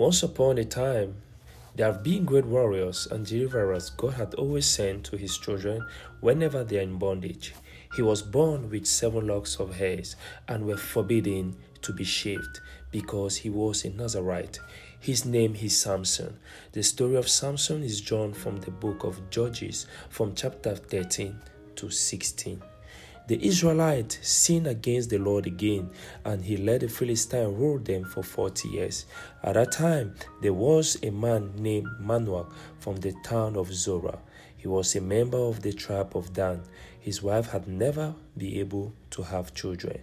Once upon a time, there have been great warriors and deliverers God had always sent to his children whenever they are in bondage. He was born with 7 locks of hair and were forbidden to be shaved because he was a Nazarite. His name is Samson. The story of Samson is drawn from the book of Judges from chapter 13 to 16. The Israelites sinned against the Lord again, and he let the Philistines rule them for 40 years. At that time, there was a man named Manoah from the town of Zorah. He was a member of the tribe of Dan. His wife had never been able to have children.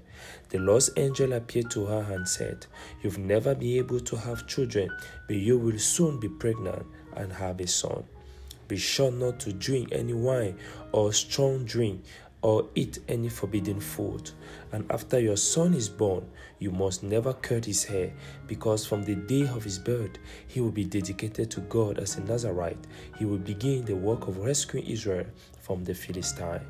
The Lord's angel appeared to her and said, "You've never been able to have children, but you will soon be pregnant and have a son. Be sure not to drink any wine or strong drink, or eat any forbidden food. And after your son is born, you must never cut his hair, because from the day of his birth, he will be dedicated to God as a Nazarite. He will begin the work of rescuing Israel from the Philistines."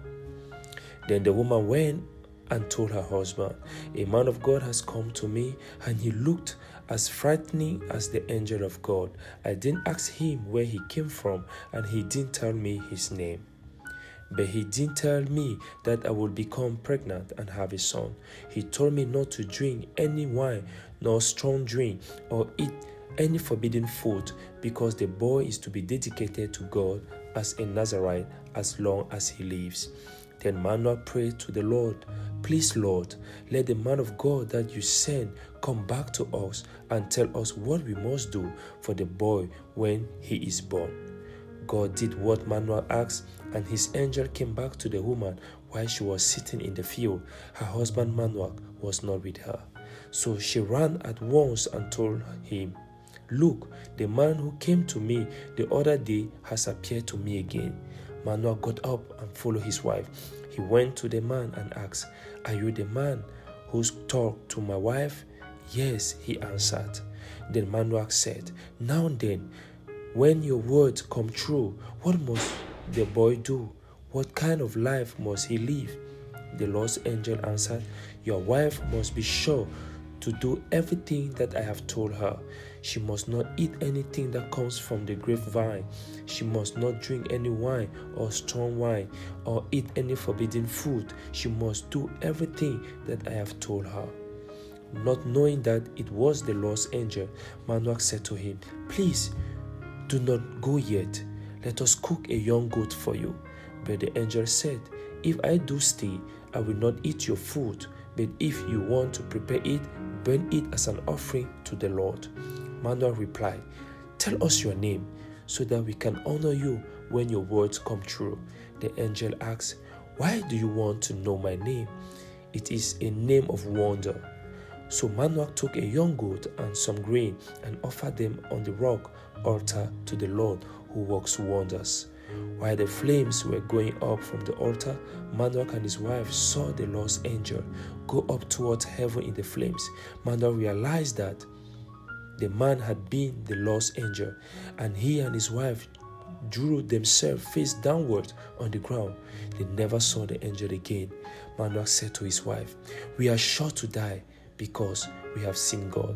Then the woman went and told her husband, "A man of God has come to me, and he looked as frightening as the angel of God. I didn't ask him where he came from, and he didn't tell me his name. But he didn't tell me that I would become pregnant and have a son. He told me not to drink any wine, nor strong drink, or eat any forbidden food, because the boy is to be dedicated to God as a Nazarite as long as he lives." Then Manoah prayed to the Lord, "Please, Lord, let the man of God that you send come back to us and tell us what we must do for the boy when he is born." God did what Manoah asked, and his angel came back to the woman while she was sitting in the field. Her husband Manoah was not with her. So she ran at once and told him, "Look, the man who came to me the other day has appeared to me again." Manoah got up and followed his wife. He went to the man and asked, "Are you the man who talked to my wife?" "Yes," he answered. Then Manoah said, "Now then, when your words come true, what must the boy do? What kind of life must he live?" The Lord's angel answered, "Your wife must be sure to do everything that I have told her. She must not eat anything that comes from the grapevine. She must not drink any wine or strong wine, or eat any forbidden food. She must do everything that I have told her." Not knowing that it was the Lord's angel, Manoah said to him, "Please, do not go yet. Let us cook a young goat for you." But the angel said, "If I do stay, I will not eat your food. But if you want to prepare it, burn it as an offering to the Lord." Manoah replied, "Tell us your name, so that we can honor you when your words come true." The angel asked, "Why do you want to know my name? It is a name of wonder." So Manoah took a young goat and some grain and offered them on the rock altar to the Lord who works wonders. While the flames were going up from the altar, Manoah and his wife saw the Lord's angel go up towards heaven in the flames. Manoah realized that the man had been the Lord's angel, and he and his wife drew themselves face downward on the ground. They never saw the angel again. Manoah said to his wife, "We are sure to die, because we have seen God."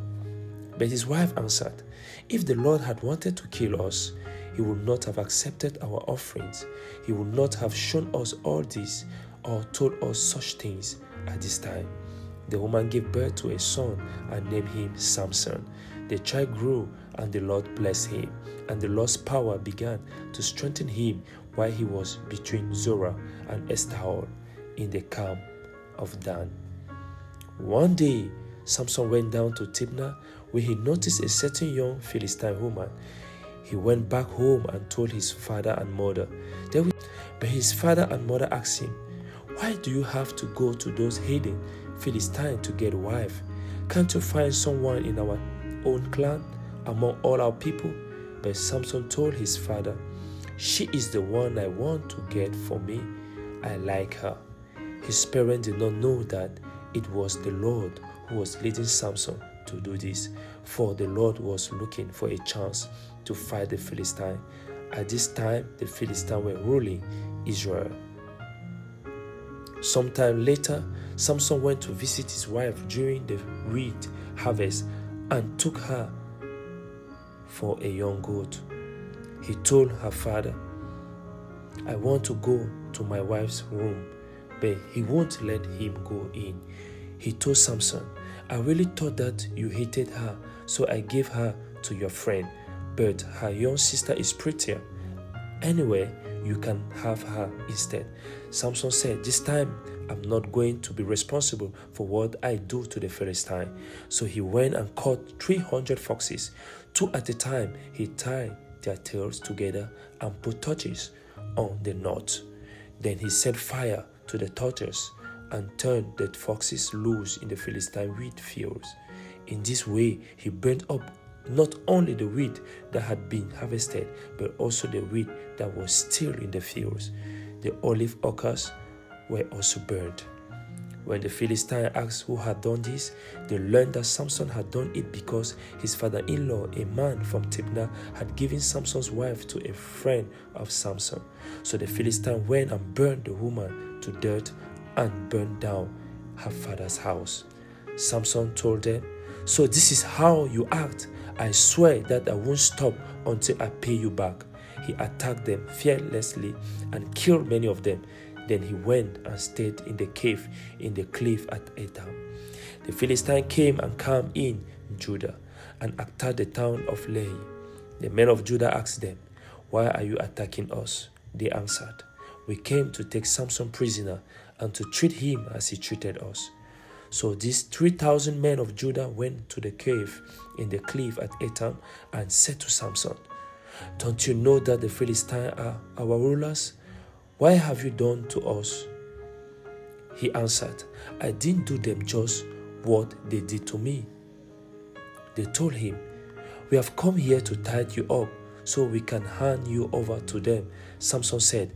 But his wife answered, "If the Lord had wanted to kill us, he would not have accepted our offerings. He would not have shown us all this or told us such things at this time." The woman gave birth to a son and named him Samson. The child grew, and the Lord blessed him, and the Lord's power began to strengthen him while he was between Zorah and Eshtaol in the camp of Dan. One day, Samson went down to Timnah, where he noticed a certain young Philistine woman. He went back home and told his father and mother. But his father and mother asked him, "Why do you have to go to those heathen Philistines to get a wife? Can't you find someone in our own clan among all our people?" But Samson told his father, "She is the one I want to get for me. I like her." His parents did not know that it was the Lord who was leading Samson to do this, for the Lord was looking for a chance to fight the Philistines. At this time, the Philistines were ruling Israel. Sometime later, Samson went to visit his wife during the wheat harvest and took her for a young goat. He told her father, I want to go to my wife's room, but he won't let him go in. He told Samson, I really thought that you hated her, so I gave her to your friend, but her young sister is prettier. Anyway, you can have her instead. Samson said, this time I'm not going to be responsible for what I do to the Philistine. So he went and caught 300 foxes. 2 at a time, he tied their tails together and put torches on the knots. Then he set fire to the torches and turned the foxes loose in the Philistine wheat fields. In this way, he burnt up not only the wheat that had been harvested, but also the wheat that was still in the fields. The olive orchards were also burned. When the Philistine asked who had done this, they learned that Samson had done it because his father-in-law, a man from Timnah, had given Samson's wife to a friend of Samson. So the Philistine went and burned the woman to dirt and burned down her father's house. Samson told them, so this is how you act. I swear that I won't stop until I pay you back. He attacked them fearlessly and killed many of them. Then he went and stayed in the cave in the cliff at Etam. The Philistine came and camped in Judah and attacked the town of Lehi. The men of Judah asked them, why are you attacking us? They answered, we came to take Samson prisoner and to treat him as he treated us. So these 3,000 men of Judah went to the cave in the cliff at Etam and said to Samson, don't you know that the Philistines are our rulers? Why have you done to us? He answered, I didn't do them just what they did to me. They told him, we have come here to tie you up so we can hand you over to them. Samson said,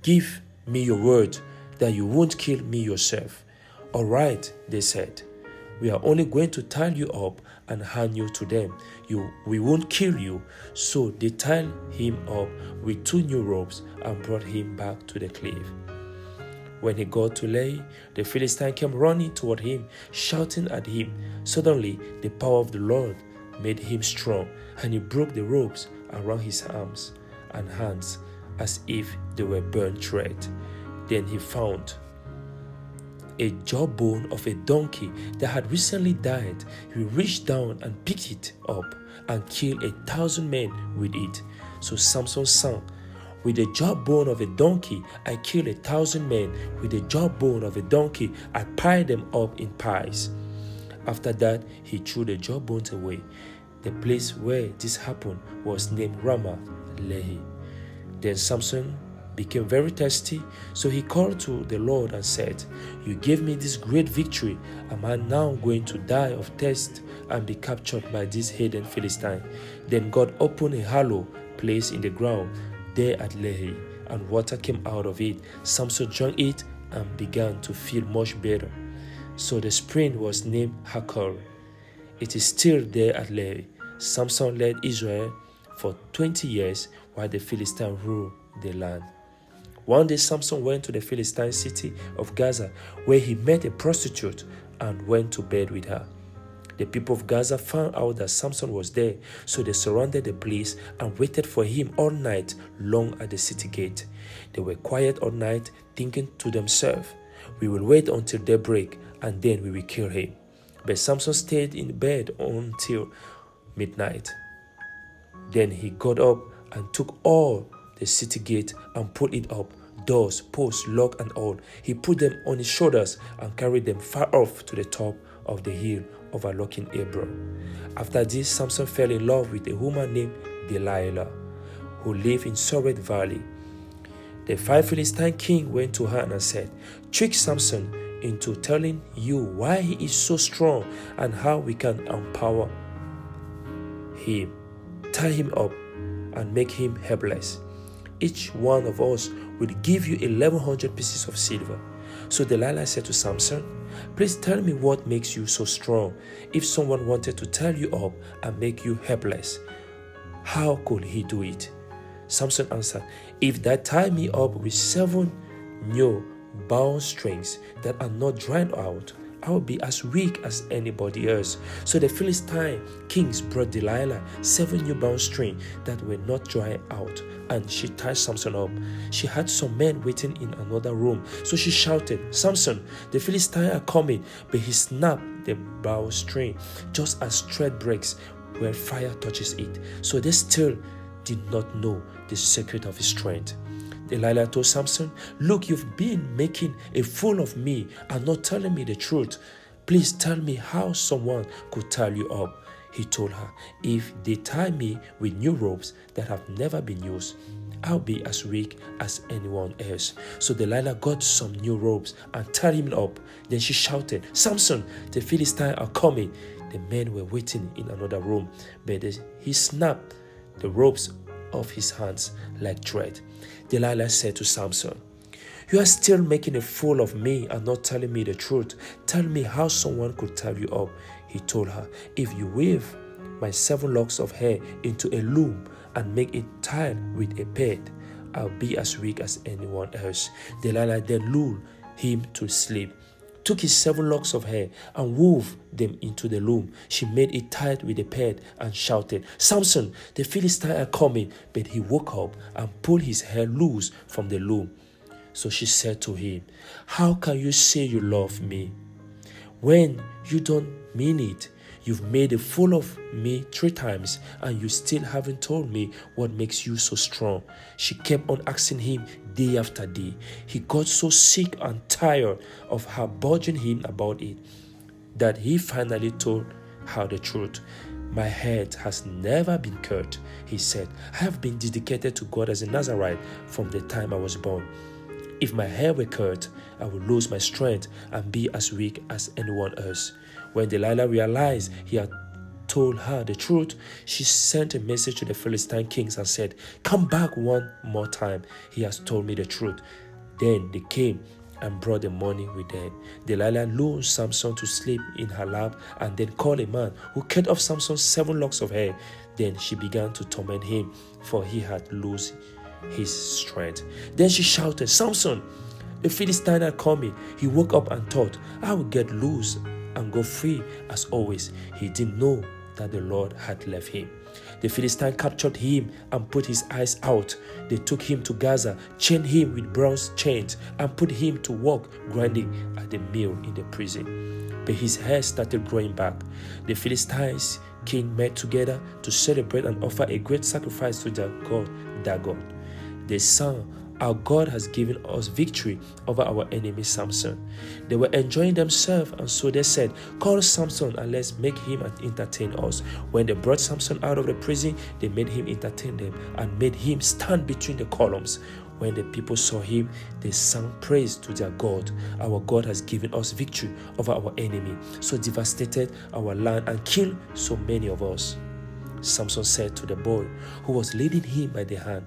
give me your word that you won't kill me yourself. All right, they said, we are only going to tie you up and hand you to them. We won't kill you. So they tied him up with 2 new ropes and brought him back to the cliff. When he got to Lehi, the Philistine came running toward him, shouting at him. Suddenly, the power of the Lord made him strong, and he broke the ropes around his arms and hands as if they were burnt thread. Then he found a jawbone of a donkey that had recently died. He reached down and picked it up and killed 1,000 men with it. So Samson sang, with the jawbone of a donkey, I killed 1,000 men. With the jawbone of a donkey, I piled them up in piles. After that, he threw the jawbones away. The place where this happened was named Ramah Lehi. Then Samson became very thirsty, so he called to the Lord and said, you gave me this great victory. Am I now going to die of thirst and be captured by this heathen Philistine? Then God opened a hollow place in the ground there at Lehi, and water came out of it. Samson drank it and began to feel much better. So the spring was named Hakor. It is still there at Lehi. Samson led Israel for 20 years while the Philistines ruled the land. One day Samson went to the Philistine city of Gaza, where he met a prostitute and went to bed with her. The people of Gaza found out that Samson was there, so they surrounded the place and waited for him all night long at the city gate. They were quiet all night, thinking to themselves, we will wait until daybreak and then we will kill him. But Samson stayed in bed until midnight. Then he got up and took all the city gate and put it up, doors, posts, lock and all. He put them on his shoulders and carried them far off to the top of the hill overlooking Hebron. After this, Samson fell in love with a woman named Delilah, who lived in Sorek Valley. The 5 Philistine king went to her and said, trick Samson into telling you why he is so strong and how we can empower him. Tie him up and make him helpless. Each one of us will give you 1,100 pieces of silver. So Delilah said to Samson, please tell me what makes you so strong. If someone wanted to tie you up and make you helpless, how could he do it? Samson answered, if they tie me up with 7 new bound strings that are not dried out, I'll be as weak as anybody else. So the Philistine kings brought Delilah 7 newborn string that were not dry out, and she tied Samson up. She had some men waiting in another room, so she shouted, "Samson, the Philistines are coming!" But he snapped the bowstring just as thread breaks when fire touches it. So they still did not know the secret of his strength. Delilah told Samson, "Look, you've been making a fool of me and not telling me the truth. Please tell me how someone could tie you up." He told her, "If they tie me with new ropes that have never been used, I'll be as weak as anyone else." So Delilah got some new ropes and tied him up. Then she shouted, "Samson, the Philistines are coming." The men were waiting in another room, but he snapped the ropes off his hands like thread. Delilah said to Samson, "You are still making a fool of me and not telling me the truth. Tell me how someone could tie you up." He told her, "If you weave my 7 locks of hair into a loom and make it tied with a pad, I'll be as weak as anyone else." Delilah then lulled him to sleep, took his 7 locks of hair and wove them into the loom. She made it tight with a pad and shouted, "Samson, the Philistines are coming." But he woke up and pulled his hair loose from the loom. So she said to him, "How can you say you love me when you don't mean it? You've made a fool of me 3 times, and you still haven't told me what makes you so strong." She kept on asking him day after day. He got so sick and tired of her bothering him about it that he finally told her the truth. "My head has never been cut," he said. "I have been dedicated to God as a Nazarite from the time I was born. If my hair were cut, I would lose my strength and be as weak as anyone else." When Delilah realized he had told her the truth, she sent a message to the Philistine kings and said, "Come back one more time. He has told me the truth." Then they came and brought the money with them. Delilah lulled Samson to sleep in her lap and then called a man who cut off Samson's 7 locks of hair. Then she began to torment him, for he had lost his strength. Then she shouted, "Samson, the Philistines are coming." He woke up and thought, "I will get loose and go free as always." He didn't know that the Lord had left him. The Philistines captured him and put his eyes out. They took him to Gaza, chained him with bronze chains, and put him to work grinding at the mill in the prison. But his hair started growing back. The Philistines' king met together to celebrate and offer a great sacrifice to their god Dagon. They sang, "Our God has given us victory over our enemy Samson." They were enjoying themselves, and so they said, "Call Samson and let's make him entertain us." When they brought Samson out of the prison, they made him entertain them and made him stand between the columns. When the people saw him, they sang praise to their God. "Our God has given us victory over our enemy, so devastated our land and killed so many of us." Samson said to the boy who was leading him by the hand,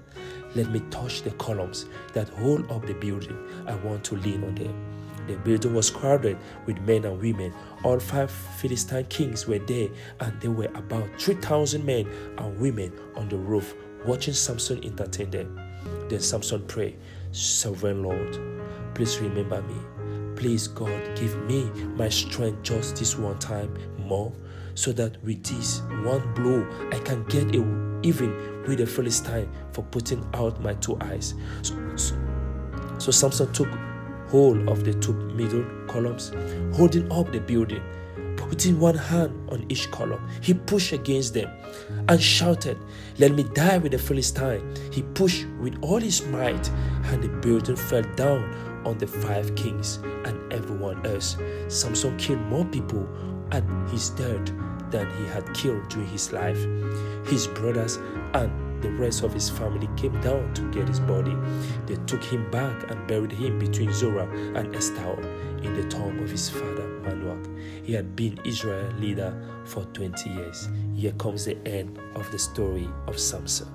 "Let me touch the columns that hold up the building. I want to lean on them." The building was crowded with men and women. All 5 Philistine kings were there, and there were about 3,000 men and women on the roof watching Samson entertain them. Then Samson prayed, "Sovereign Lord, please remember me. Please, God, give me my strength just this one time more, so that with this one blow I can get even with the Philistine for putting out my 2 eyes." So Samson took hold of the 2 middle columns, holding up the building. Putting one hand on each column, he pushed against them and shouted, "Let me die with the Philistine." He pushed with all his might, and the building fell down on the 5 kings and everyone else. Samson killed more people at his death than he had killed during his life. His brothers and the rest of his family came down to get his body. They took him back and buried him between Zorah and Eshtaol in the tomb of his father Manoach. He had been Israel's leader for 20 years. Here comes the end of the story of Samson.